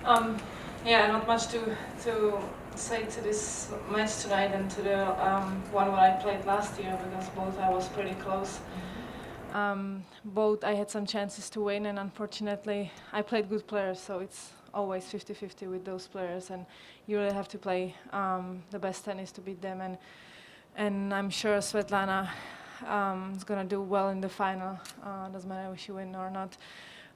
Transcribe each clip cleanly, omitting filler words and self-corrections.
Um, yeah, not much to say to this match tonight and to the one what I played last year, because both I was pretty close. Both I had some chances to win, and unfortunately I played good players, so it's always 50-50 with those players, and you really have to play the best tennis to beat them. And I'm sure Svetlana is gonna do well in the final. Doesn't matter if she win or not.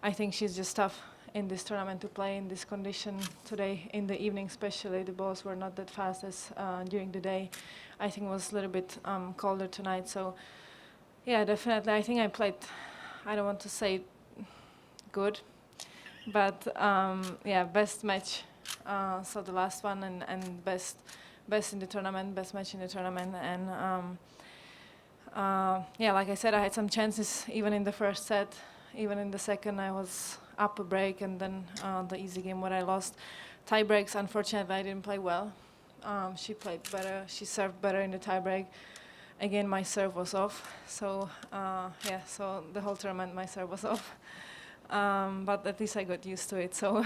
I think she's just tough in this tournament to play in this condition today. In the evening, especially, the balls were not that fast as during the day. I think it was a little bit colder tonight. So, yeah, definitely. I think I played. I don't want to say good, but yeah, best match. So the last one and best in the tournament, best match in the tournament, and yeah, like I said, I had some chances even in the first set. Even in the second, I was up a break, and then the easy game what I lost. Tie breaks, unfortunately, I didn't play well. She played better. She served better in the tie break. Again, my serve was off. So yeah, so the whole tournament my serve was off. But at least I got used to it. So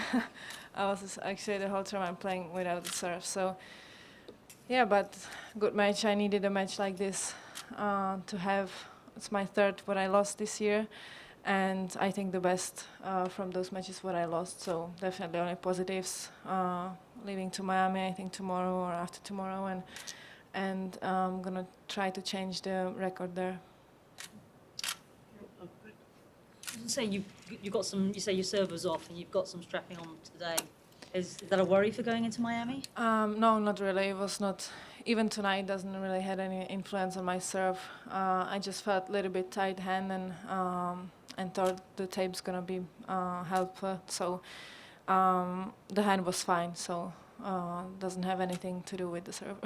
I was actually the whole tournament playing without the serve. So yeah, but good match. I needed a match like this to have. It's my third what I lost this year, and I think the best from those matches what I lost. So definitely only positives. Leaving to Miami, I think tomorrow or after tomorrow, and I'm gonna try to change the record there. Say you got some. You say your serve was off, and you've got some strapping on today. Is that a worry for going into Miami? No, not really. It was not. Even tonight doesn't really had any influence on my serve. I just felt a little bit tight hand and thought the tape's gonna be helpful. So the hand was fine. So doesn't have anything to do with the serve.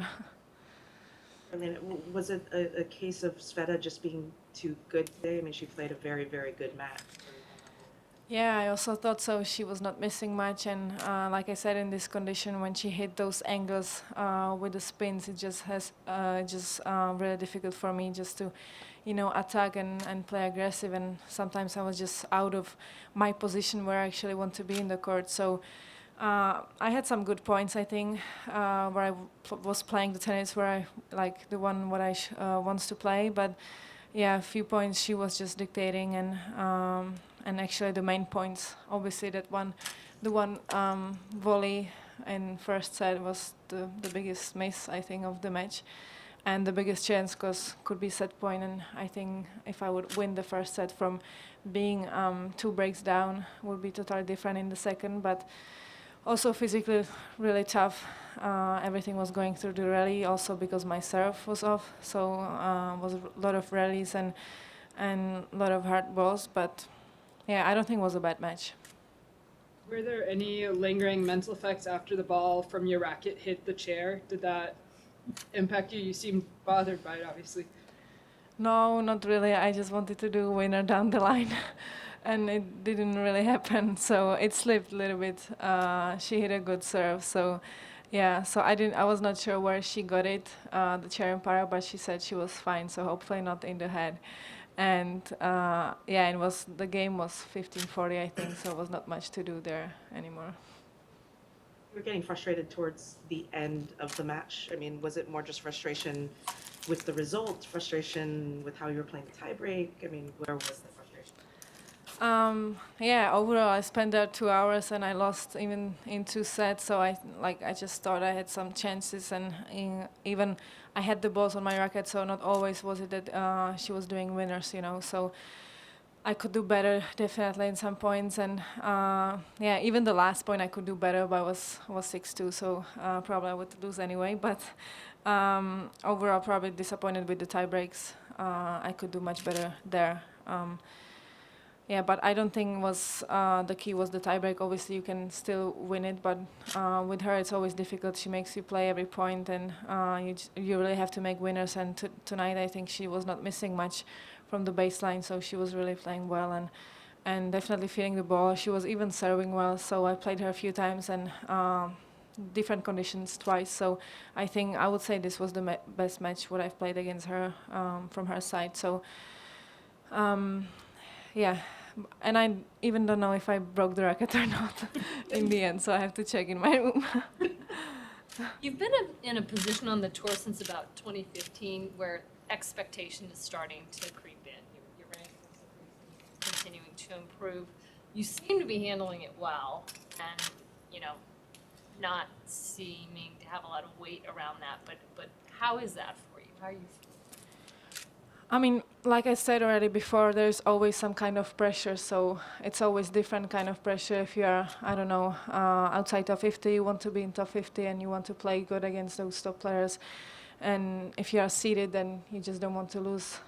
I mean, was it a case of Sveta just being too good today? I mean, she played a very, very good match. Yeah, I also thought so. She was not missing much, and like I said, in this condition, when she hit those angles with the spins, it just has really difficult for me just to, attack and play aggressive. And sometimes I was just out of my position where I actually want to be in the court. So I had some good points, I think, where I was playing the tennis where I like the one what I wants to play, but yeah, a few points she was just dictating, and actually the main points, obviously the one volley in first set was the biggest miss, I think, of the match, and the biggest chance could be set point. And I think if I would win the first set from being 2 breaks down, would be totally different in the second. But also physically really tough. Everything was going through the rally, also because my serve was off, so was a lot of rallies and a lot of hard balls. But yeah, I don't think it was a bad match. Were there any lingering mental effects after the ball from your racket hit the chair? Did that impact you? You seemed bothered by it, obviously. No, not really. I just wanted to do winner down the line, and it didn't really happen. So it slipped a little bit. She hit a good serve, so yeah. So I was not sure where she got it, the chair umpire, but she said she was fine. So hopefully not in the head. And yeah, the game was 15-40, I think. So it was not much to do there anymore. You were getting frustrated towards the end of the match. I mean, was it more just frustration with the result, frustration with how you were playing the tiebreak? I mean, where was the frustration? Yeah, overall, I spent there 2 hours and I lost even in 2 sets. So I just thought I had some chances, and even I had the balls on my racket. So not always was it that she was doing winners, So I could do better definitely in some points, and yeah, even the last point I could do better, but was 6-2. So probably I would lose anyway. But overall, probably disappointed with the tie breaks. I could do much better there. Yeah, but I don't think the key was the tiebreak. Obviously, you can still win it, but with her, it's always difficult. She makes you play every point, and you really have to make winners. And tonight, I think she was not missing much from the baseline, so she was really playing well and definitely feeling the ball. She was even serving well, so I played her a few times and different conditions twice. So I think I would say this was the best match what I've played against her from her side. So. Yeah, And I even don't know if I broke the racket or not in the end, so I have to check in my room. You've been in a position on the tour since about 2015 where expectation is starting to creep in. Your ranking is continuing to improve. You seem to be handling it well and, you know, not seeming to have a lot of weight around that, but how is that for you? How are you feeling? I mean, like I said already before, there's always some kind of pressure, so it's always different kind of pressure. If you are, I don't know, outside top 50, you want to be in top 50 and you want to play good against those top players. And if you are seeded, then you just don't want to lose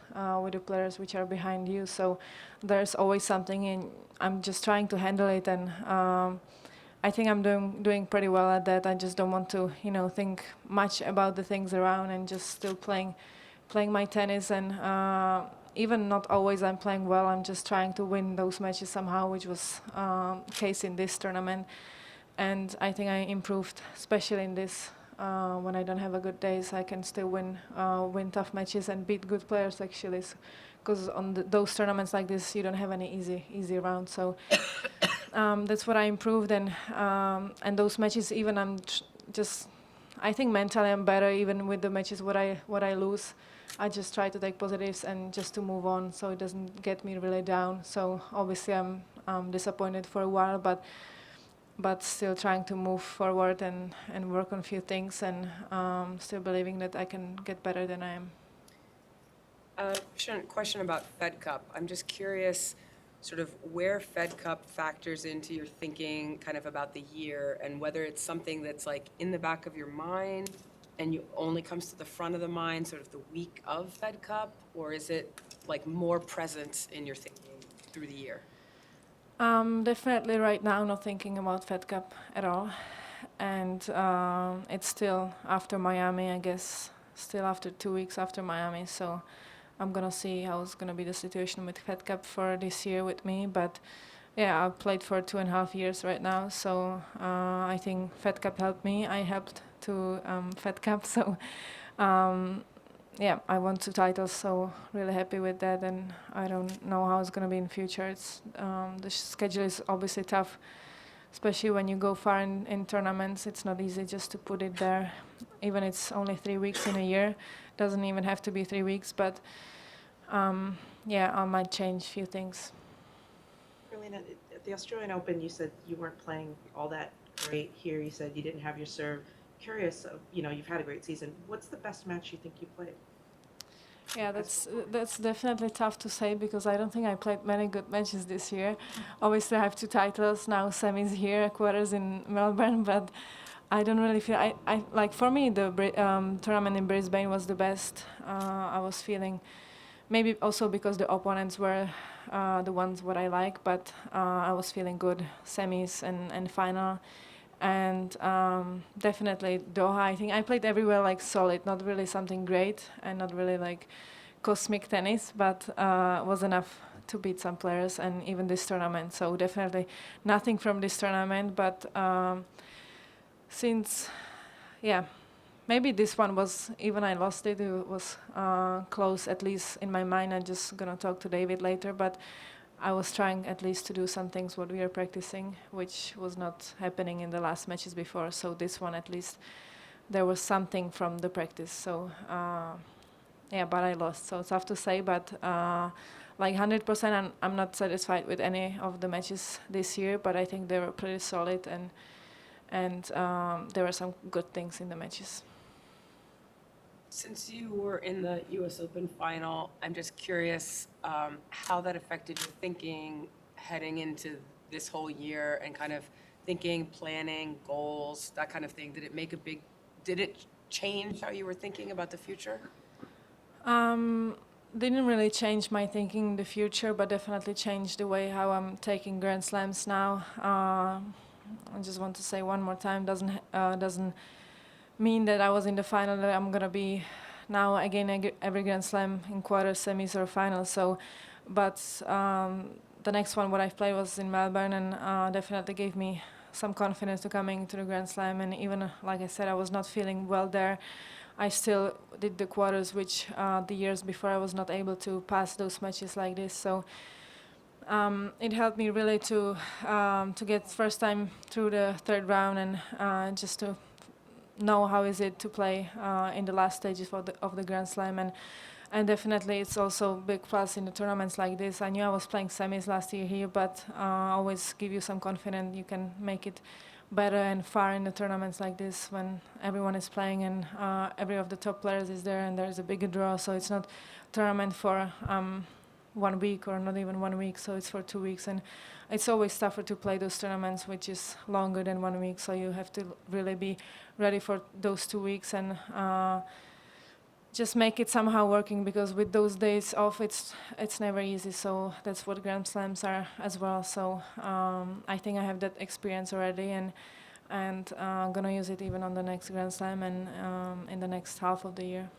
with the players which are behind you. So there's always something, and I'm just trying to handle it. And I think I'm doing pretty well at that. I just don't want to, you know, think much about the things around and just still playing my tennis. And even not always I'm playing well. I'm just trying to win those matches somehow, which was case in this tournament. And I think I improved, especially in this. When I don't have a good days, I can still win tough matches and beat good players actually. Because on those tournaments like this, you don't have any easy rounds. So that's what I improved. And those matches, even I think mentally I'm better even with the matches what I lose. I just try to take positives and just to move on, so it doesn't get me really down. So obviously I'm disappointed for a while, but still trying to move forward and work on a few things, and still believing that I can get better than I am. Question about Fed Cup. I'm just curious sort of where Fed Cup factors into your thinking kind of about the year, and whether it's something that's like in the back of your mind and you only comes to the front of the mind sort of the week of Fed Cup, or is it like more present in your thinking through the year? Definitely right now not thinking about Fed Cup at all. And it's still after Miami, I guess, still after 2 weeks after Miami. So I'm going to see how it's going to be the situation with Fed Cup for this year with me. But yeah, I've played for 2.5 years right now. So I think Fed Cup helped me. I helped to Fed Cup. So yeah, I won 2 titles, so really happy with that. And I don't know how it's going to be in future. It's the schedule is obviously tough, especially when you go far in tournaments. It's not easy just to put it there. Even it's only 3 weeks in a year, doesn't even have to be 3 weeks. But yeah, I might change a few things. Karolina, at the Australian Open, you said you weren't playing all that great. Here, you said you didn't have your serve. Curious, you know, you've had a great season. What's the best match you think you played? Yeah, that's definitely tough to say, because I don't think I played many good matches this year. Obviously, I have 2 titles now, semis here, quarters in Melbourne, but I don't really feel. I like, for me the tournament in Brisbane was the best. I was feeling, maybe also because the opponents were the ones what I like, but I was feeling good semis and final. And definitely Doha, I think I played everywhere like solid, not really something great and not really like cosmic tennis, but was enough to beat some players, and even this tournament. So definitely nothing from this tournament, but since, yeah, maybe this one was, even I lost it, it was close, at least in my mind. I'm just gonna talk to David later, but I was trying at least to do some things what we are practicing, which was not happening in the last matches before. So this one, at least there was something from the practice. So yeah, but I lost, so it's tough to say. But like 100%, I'm not satisfied with any of the matches this year, but I think they were pretty solid, and there were some good things in the matches. Since you were in the US Open final, I'm just curious how that affected your thinking heading into this whole year, and kind of thinking, planning, goals, that kind of thing. Did it change how you were thinking about the future? Didn't really change my thinking in the future, but definitely changed the way how I'm taking Grand Slams now. I just want to say one more time, doesn't mean that I was in the final that I'm gonna be now again every Grand Slam in quarters, semis, or finals. So, but the next one what I've played was in Melbourne, and definitely gave me some confidence to coming to the Grand Slam. And even like I said, I was not feeling well there. I still did the quarters, which the years before I was not able to pass those matches like this. So it helped me really to get first time through the third round and just to know how is it to play in the last stages of the Grand Slam, and definitely it's also big plus in the tournaments like this. I knew I was playing semis last year here, but always give you some confidence you can make it better and far in the tournaments like this when everyone is playing and every of the top players is there and there's a bigger draw, so it's not tournament for 1 week or not even 1 week, so it's for 2 weeks, and it's always tougher to play those tournaments which is longer than 1 week, so you have to really be ready for those 2 weeks and just make it somehow working, because with those days off it's never easy, so that's what Grand Slams are as well. So I think I have that experience already, and gonna use it even on the next Grand Slam and in the next half of the year.